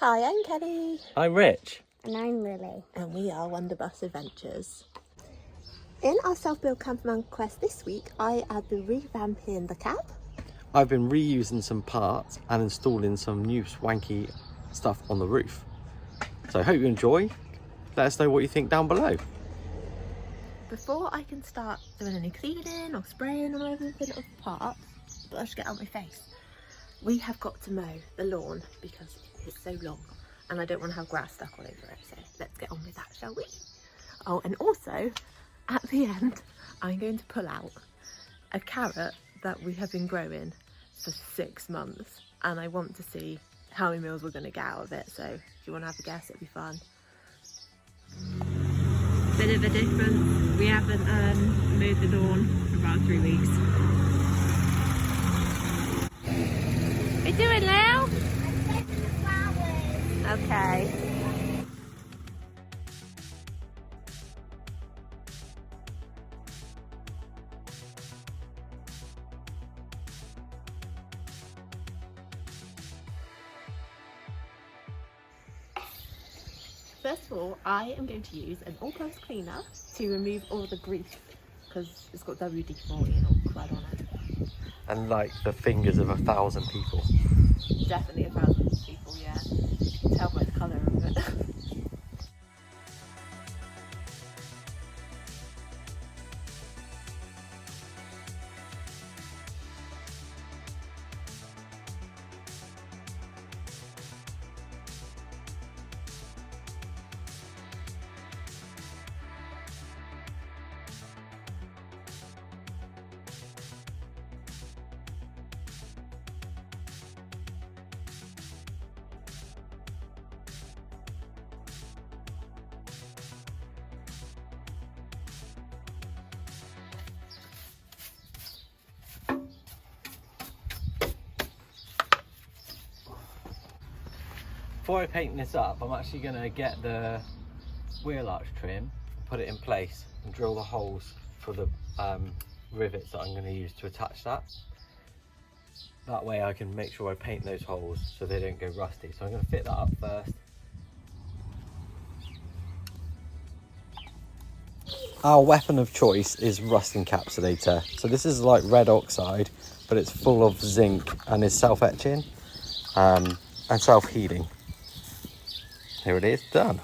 Hi, I'm Kelly. I'm Rich. And I'm Lily. And we are Wanderbus Adventures. In our self-build camperman quest this week, I have been revamping the cab. I've been reusing some parts and installing some new swanky stuff on the roof. So I hope you enjoy. Let us know what you think down below. Before I can start doing any cleaning or spraying or everything of the parts, but I should get out my face. We have got to mow the lawn because it's so long and I don't want to have grass stuck all over it. So let's get on with that, shall we? Oh, and also at the end, I'm going to pull out a carrot that we have been growing for 6 months and I want to see how many meals we're going to get out of it. So if you want to have a guess, it'll be fun. Bit of a difference. We haven't mowed the lawn for about 3 weeks. What are you doing now? Okay. First of all, I am going to use an all-purpose cleaner to remove all the grease because it's got WD-40 and all crud on it. And like the fingers of 1,000 people. Definitely 1,000 people, yeah. You can tell by the colour of it. Before I paint this up, I'm actually going to get the wheel arch trim, put it in place and drill the holes for the rivets that I'm going to use to attach that. That way I can make sure I paint those holes so they don't go rusty. So I'm going to fit that up first. Our weapon of choice is rust encapsulator. So this is like red oxide, but it's full of zinc and is self-etching and self-healing. Here it is, done.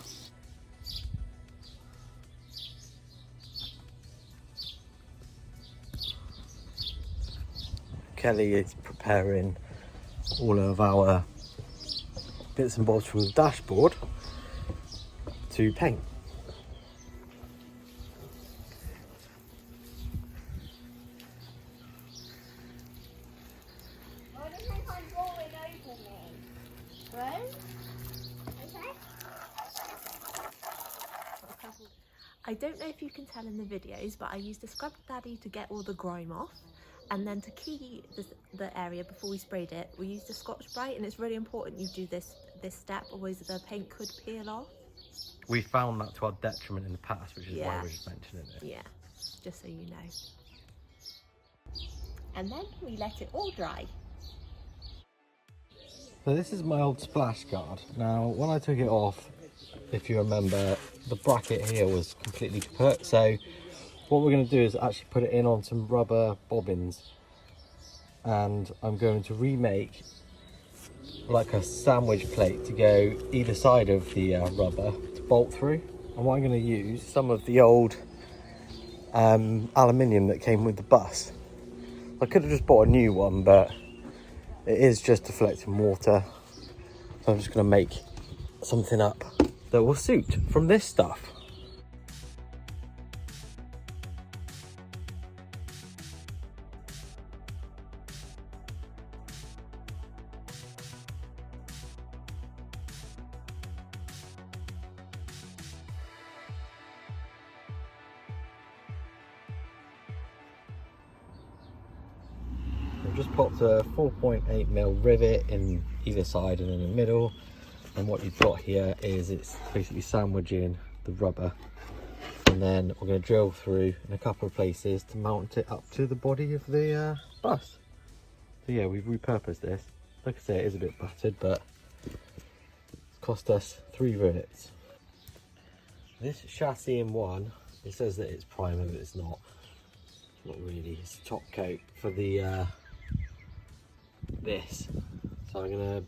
Kelly is preparing all of our bits and bobs from the dashboard to paint. I don't know if you can tell in the videos, but I used a scrub daddy to get all the grime off, and then to key the area before we sprayed it, we used a Scotch-Brite, and it's really important you do this step, otherwise the paint could peel off. We found that to our detriment in the past, which is why Yeah. we're just mentioning it. Yeah, just so you know. And then we let it all dry. So this is my old splash guard. Now, when I took it off, if you remember, the bracket here was completely kaput. So what we're going to do is actually put it in on some rubber bobbins. And I'm going to remake like a sandwich plate to go either side of the rubber to bolt through. And what I'm going to use, some of the old aluminium that came with the bus. I could have just bought a new one, but it is just deflecting water. So I'm just going to make something up that will suit from this stuff. I've just popped a 4.8mm rivet in either side and in the middle. And what you've got here is it's basically sandwiching the rubber, and then we're going to drill through in a couple of places to mount it up to the body of the bus. So yeah, we've repurposed this. Like I say, it is a bit battered, but cost us 3 rivets. This chassis in one, it says that it's primer, but it's not. Not really. It's top coat for the this. So I'm gonna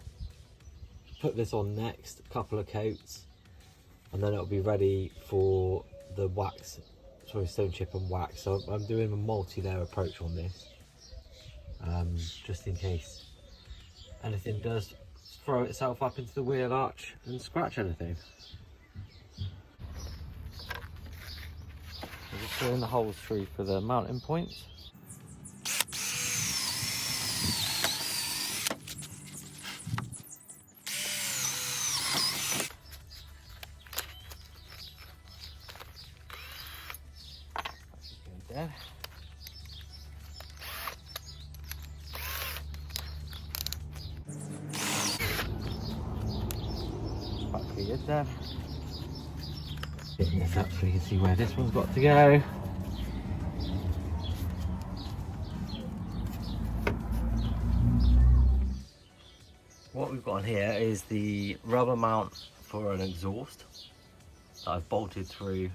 put this on next, a couple of coats, and then it'll be ready for the wax, sorry, stone chip and wax. So I'm doing a multi-layer approach on this, just in case anything does throw itself up into the wheel arch and scratch anything. I'm just drilling the holes through for the mounting points. There. Battery is there. Getting this up so you can see where this one's got to go. What we've got on here is the rubber mount for an exhaust that I've bolted through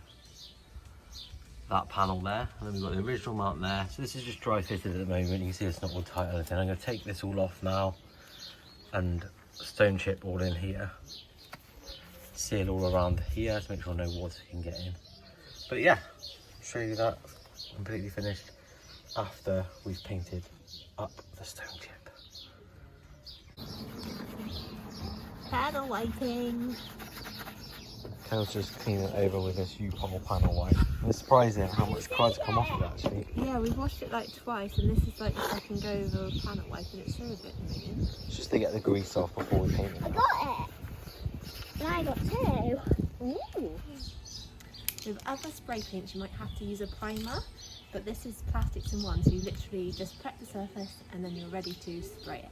that panel there, and then we've got the original mount there. So this is just dry fitted at the moment. You can see it's not all tight or anything. I'm going to take this all off now and stone chip all in here, seal all around here to make sure no water can get in. But yeah, show you that completely finished after we've painted up the stone chip. Panel wiping. Cal's just cleaning it over with this U-pole panel wipe. It's surprising how much crud's come off of it actually. Yeah, we've washed it like twice, and this is like the second go over a panel wipe, and it's so a bit annoying. It's just to get the grease off before we paint it. I got it. And I got 2. Ooh. With other spray paints, you might have to use a primer, but this is plastics in one, so you literally just prep the surface and then you're ready to spray it.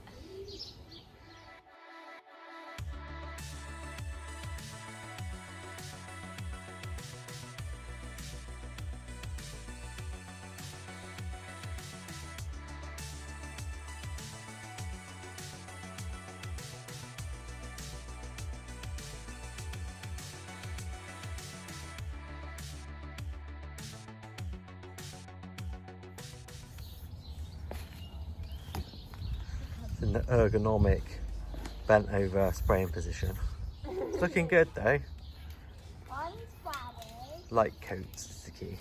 In the ergonomic bent over spraying position. It's looking good though. One's flowers. Light coats is the key.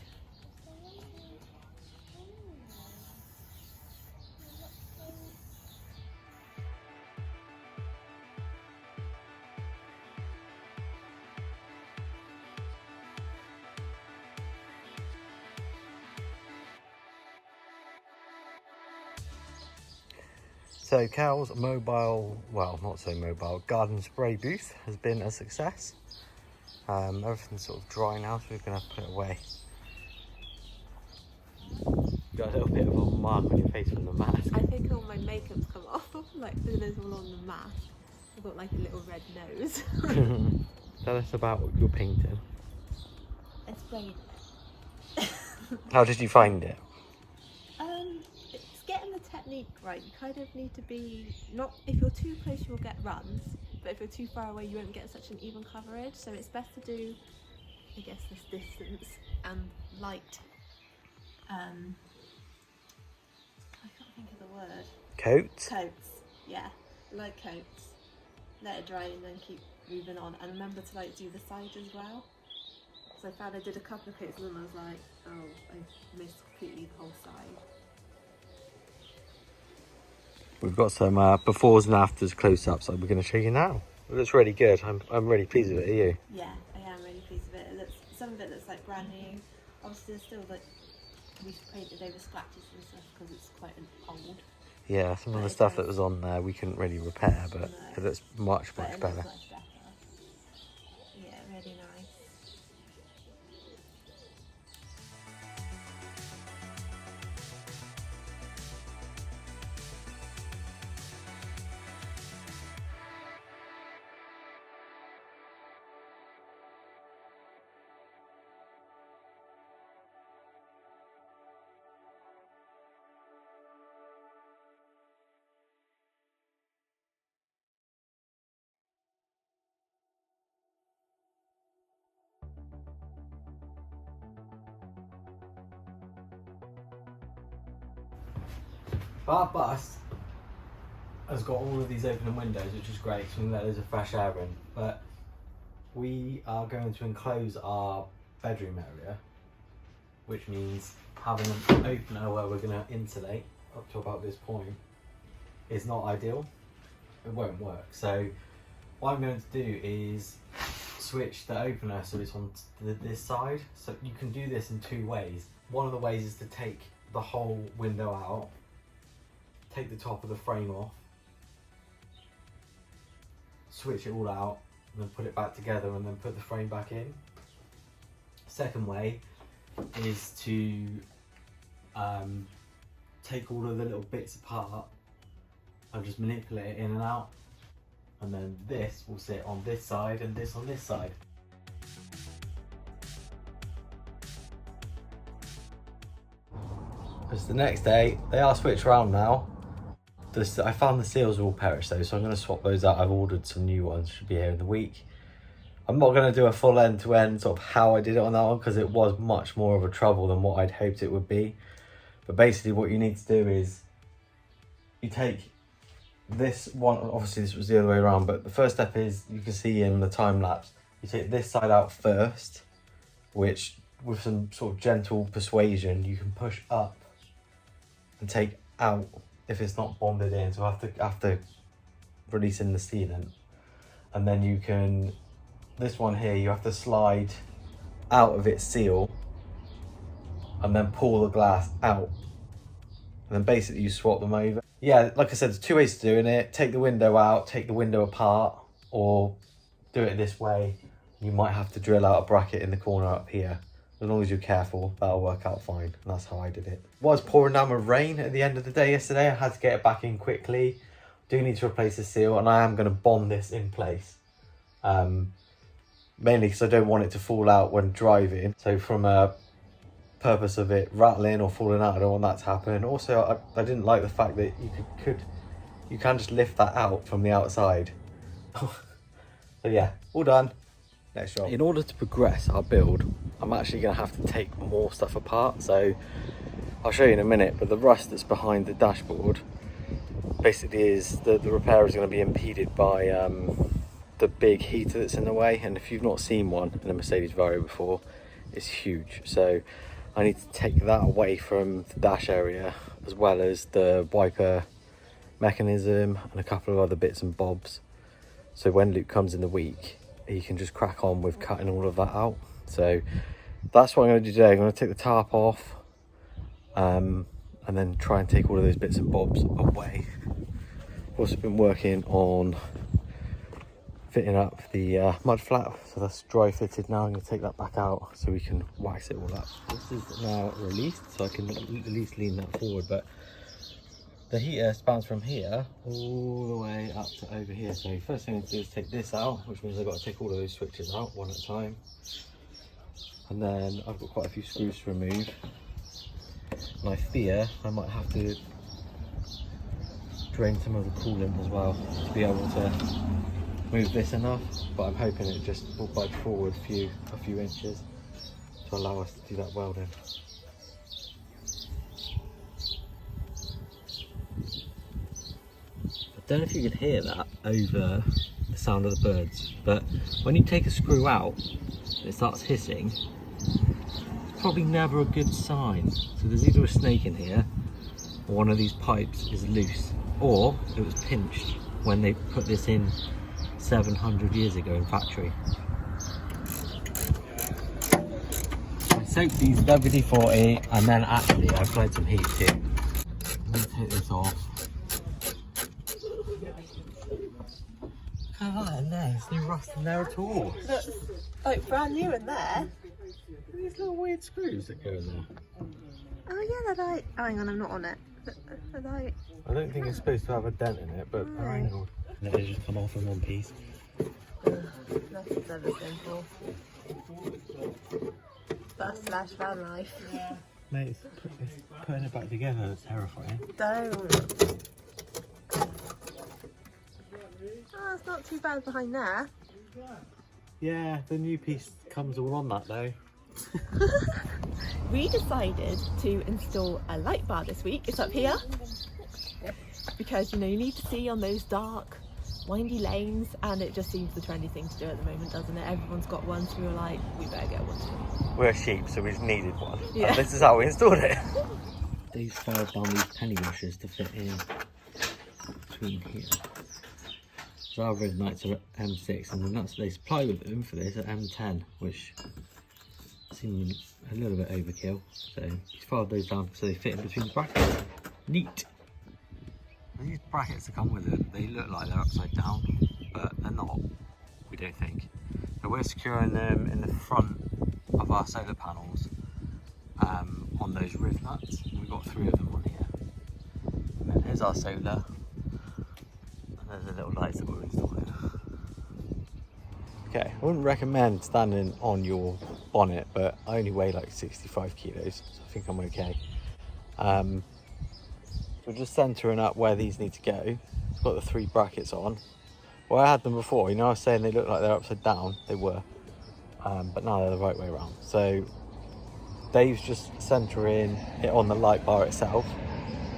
So Cal's mobile, well not so mobile, garden spray booth has been a success. Everything's sort of dry now, so we're going to put it away. Got a little bit of a mark on your face from the mask. I think all my makeup's come off, like there's all on the mask. I've got like a little red nose. Tell us about what you're painting. I sprayed it. How did you find it? It's getting the technique right. You kind of need to be, not, if you're too close you'll get runs, but if you're too far away you won't get such an even coverage. So it's best to do, I guess, this distance and light, I can't think of the word. Coats? Coats, yeah, light coats. Let it dry and then keep moving on. And remember to like do the sides as well. So I found I did a couple of coats and then I was like, oh, I missed completely the whole side. We've got some befores and afters close-ups that we're going to show you now. It looks really good. I'm really pleased with it. Are you? Yeah, I am really pleased with it. It looks, some of it looks like brand new. Obviously there's still like, we've painted over scratches and stuff because it's quite an old. Yeah, some of the stuff that was on there we couldn't really repair, but No. it looks much But it better. looks much better. Yeah, really nice. But our bus has got all of these open windows, which is great, so we can let loads of fresh air in. But we are going to enclose our bedroom area, which means having an opener where we're going to insulate up to about this point is not ideal. It won't work. So what I'm going to do is switch the opener so it's on this side. So you can do this in two ways. One of the ways is to take the whole window out, take the top of the frame off, switch it all out, and then put it back together and then put the frame back in. Second way is to take all of the little bits apart and just manipulate it in and out, and then this will sit on this side and this on this side. It's the next day. They are switched around now. I found the seals are all perished though, so I'm going to swap those out. I've ordered some new ones, should be here in the week. I'm not going to do a full end-to-end sort of how I did it on that one, because it was much more of a trouble than what I'd hoped it would be. But basically what you need to do is you take this one, obviously this was the other way around, but the first step is, you can see in the time lapse, you take this side out first, which with some sort of gentle persuasion you can push up and take out if it's not bonded in, so after releasing the sealant. And then you can, this one here, you have to slide out of its seal and then pull the glass out, and then basically you swap them over. Yeah, like I said, there's two ways of doing it. Take the window out, take the window apart, or do it this way. You might have to drill out a bracket in the corner up here. As long as you're careful, that'll work out fine. And that's how I did it. It was pouring down with rain at the end of the day yesterday. I had to get it back in quickly. Do need to replace the seal, and I am going to bond this in place. Mainly because I don't want it to fall out when driving. So from a purpose of it rattling or falling out, I don't want that to happen. Also, I didn't like the fact that you can just lift that out from the outside. So yeah, all done. Next job. In order to progress our build, I'm actually going to have to take more stuff apart. So I'll show you in a minute, but the rust that's behind the dashboard basically is the repair is going to be impeded by the big heater that's in the way. And if you've not seen one in a Mercedes Vario before, it's huge. So I need to take that away from the dash area, as well as the wiper mechanism and a couple of other bits and bobs. So when Luke comes in the week, he can just crack on with cutting all of that out. So that's what I'm going to do today. I'm going to take the tarp off and then try and take all of those bits and bobs away. I've also been working on fitting up the mud flap, so that's dry fitted now. I'm going to take that back out so we can wax it all up. This is now released, so I can at least lean that forward, but the heater spans from here all the way up to over here. So first thing I need to do is take this out, which means I've got to take all of those switches out one at a time. And then I've got quite a few screws to remove. And I fear I might have to drain some of the coolant as well to be able to move this enough. But I'm hoping it just will budge forward a few inches to allow us to do that welding. I don't know if you can hear that over the sound of the birds, but when you take a screw out and it starts hissing, it's probably never a good sign. So there's either a snake in here, or one of these pipes is loose, or it was pinched when they put this in 700 years ago in factory. I soaked these WD-40 and then actually I applied some heat too. I'm going to take this off. Look at that in there, there's no rust in there at all. Looks like brand new in there. These little weird screws that go in there. Oh yeah, they're like, oh, hang on, I'm not on it. They're like, I don't think it's supposed to have a dent in it, but they're angled. And they just come off in one piece. That's ever simple. That's slash van life. Yeah. Mate, it's putting it back together that's terrifying. Don't. Oh, it's not too bad behind there. Yeah, the new piece comes all on that though. We decided to install a light bar this week. It's up here. because you know you need to see on those dark windy lanes, and it just seems the trendy thing to do at the moment, doesn't it? Everyone's got one, so we were like, we better get one too. We're sheep, so we just needed one. Yeah. And this is how we installed it. These filed down these penny washers to fit in between here. So our red nights are at M6, and the nuts they supply with them for this are M10, which seemed a little bit overkill. So he's filed those down so they fit in between the brackets. Neat. These brackets that come with it, they look like they're upside down, but they're not, we don't think. So we're securing them in the front of our solar panels on those riv nuts. We've got 3 of them on here. And then here's our solar, and there's the little lights that we're installing. Okay, I wouldn't recommend standing on your bonnet, but I only weigh like 65 kilos, so I think I'm okay. We're just centering up where these need to go. It's got the 3 brackets on. Well, I had them before, you know, I was saying they look like they're upside down. They were, but now they're the right way around. So Dave's just centering it on the light bar itself.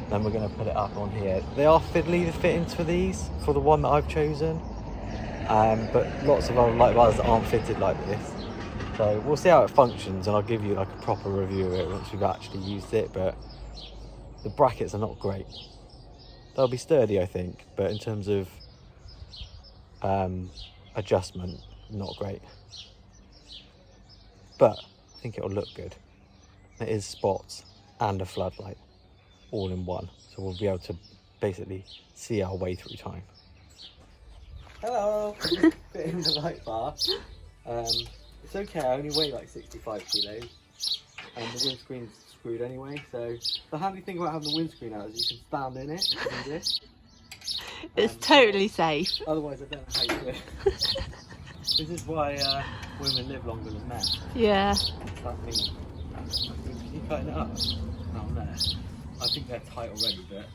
Then we're going to put it up on here. They are fiddly, the fittings for these, for the one that I've chosen. But lots of other light bars aren't fitted like this. So we'll see how it functions, and I'll give you like a proper review of it once we've actually used it. But the brackets are not great. They'll be sturdy, I think, but in terms of adjustment, not great. But I think it'll look good. It is spots and a floodlight all in one, so we'll be able to basically see our way through time. Hello! Fit in the light bar. It's okay, I only weigh like 65 kilos, and the windscreen's screwed anyway, so the handy thing about having the windscreen out is you can stand in it and do this. It's totally safe. Otherwise I don't know how you do it. This is why women live longer than men. Yeah. That means you cutting it up? No, I'm there. I think they're tight already, but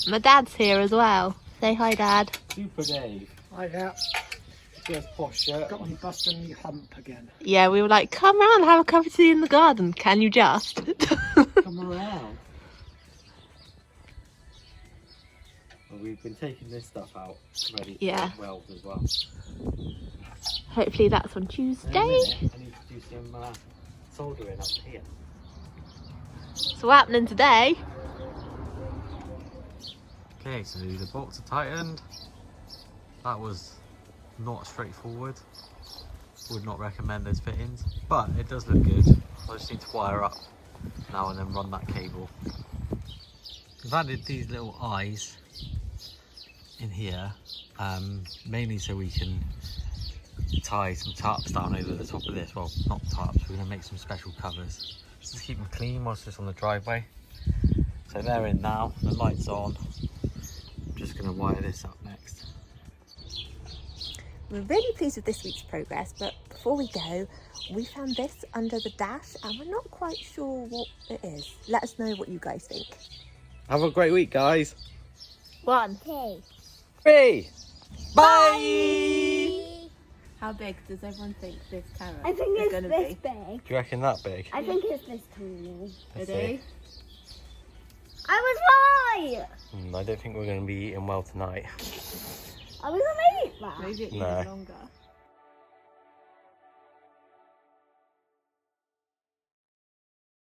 My dad's here as well. Say hi, Dad. Super Dave. Hi, yeah. Just posh shirt. Got me busting your hump again. Yeah, we were like, come round, have a cup of tea in the garden. Can you just? Come around. Well, we've been taking this stuff out ready for weld as well. Hopefully that's on In a Tuesday. minute, I need to do some soldering up here. So what's happening today? Okay, so the bolts are tightened. That was not straightforward. Would not recommend those fittings, but it does look good. I just need to wire up now and then run that cable. I've added these little eyes in here, mainly so we can tie some tarps down over the top of this. Well, not tarps, we're going to make some special covers just to keep them clean whilst it's on the driveway. So they're in now, the light's on. I'm just going to wire this up next. We're really pleased with this week's progress, but before we go, we found this under the dash and we're not quite sure what it is. Let us know what you guys think. Have a great week, guys. 1, 2, 3. Bye! How big does everyone think this carrot I think is it's going to this be? big. Do you reckon that big? I think it's this tiny. Let's Ready? see. I was right! I don't think we're going to be eating well tonight. I was gonna eat that. Maybe it's No. even longer.